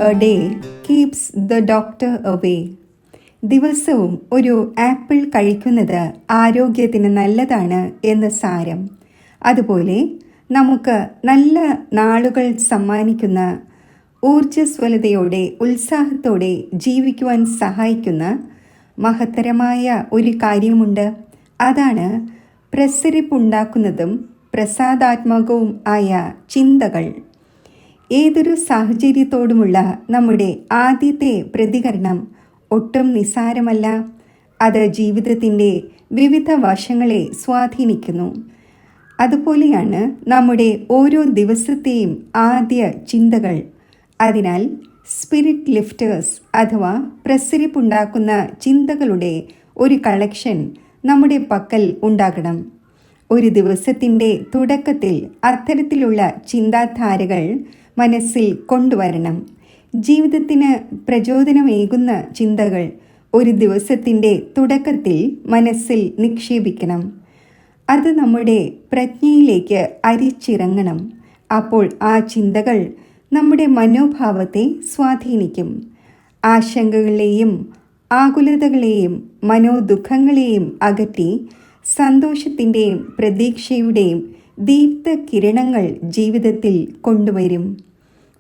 a day keeps the doctor away. ദിവസവും ഒരു apple കഴിക്കുന്നത് ആരോഗ്യത്തിന് നല്ലതാണ് എന്ന് സാരം. അതുപോലെ നമുക്ക് നല്ല നാളുകൾ സമ്മാനിക്കുന്ന, ഊർജ്ജസ്വലതയോടെ ഉത്സാഹത്തോടെ ജീവിക്കുവാൻ സഹായിക്കുന്ന മഹത്തരമായ ഒരു കാര്യമുണ്ട്. അതാണ് പ്രസരിപ്പുണ്ടാക്കുന്നതും പ്രസാദാത്മകവും ആയ ചിന്തകൾ. ഏതൊരു സാഹചര്യത്തോടുമുള്ള നമ്മുടെ ആദ്യത്തെ പ്രതികരണം ഒട്ടും നിസ്സാരമല്ല. അത് ജീവിതത്തിൻ്റെ വിവിധ വശങ്ങളെ സ്വാധീനിക്കുന്നു. അതുപോലെയാണ് നമ്മുടെ ഓരോ ദിവസത്തെയും ആദ്യ ചിന്തകൾ. അതിനാൽ സ്പിരിറ്റ് ലിഫ്റ്റേഴ്സ് അഥവാ പ്രസരിപ്പുണ്ടാക്കുന്ന ചിന്തകളുടെ ഒരു കളക്ഷൻ നമ്മുടെ പക്കൽ ഉണ്ടാകണം. ഒരു ദിവസത്തിൻ്റെ തുടക്കത്തിൽ അത്തരത്തിലുള്ള ചിന്താധാരകൾ മനസ്സിൽ കൊണ്ടുവരണം. ജീവിതത്തിന് പ്രചോദനമേകുന്ന ചിന്തകൾ ഒരു ദിവസത്തിൻ്റെ തുടക്കത്തിൽ മനസ്സിൽ നിക്ഷേപിക്കണം. അത് നമ്മുടെ പ്രജ്ഞയിലേക്ക് അരിച്ചിറങ്ങണം. അപ്പോൾ ആ ചിന്തകൾ നമ്മുടെ മനോഭാവത്തെ സ്വാധീനിക്കും. ആശങ്കകളെയും ആകുലതകളെയും മനോദുഃഖങ്ങളെയും അകറ്റി സന്തോഷത്തിൻ്റെയും പ്രതീക്ഷയുടെയും ദീപ്ത കിരണങ്ങൾ ജീവിതത്തിൽ കൊണ്ടുവരും.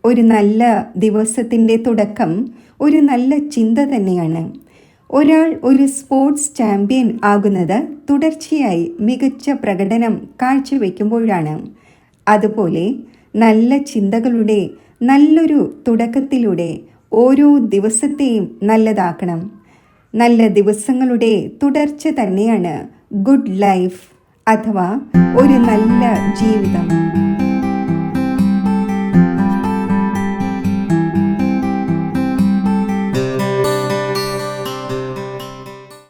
ഒരു നല്ല ദിവസത്തിൻ്റെ തുടക്കം ഒരു നല്ല ചിന്ത തന്നെയാണ്. ഒരാൾ ഒരു സ്പോർട്സ് ചാമ്പ്യൻ ആകുന്നത് തുടർച്ചയായി മികച്ച പ്രകടനം കാഴ്ചവെക്കുമ്പോഴാണ്. അതുപോലെ നല്ല ചിന്തകളുടെ നല്ലൊരു തുടക്കത്തിലൂടെ ഓരോ ദിവസത്തെയും നല്ലതാക്കണം. നല്ല ദിവസങ്ങളുടെ തുടർച്ച തന്നെയാണ് ഗുഡ് ലൈഫ് അഥവാ ഒരു നല്ല ജീവിതം.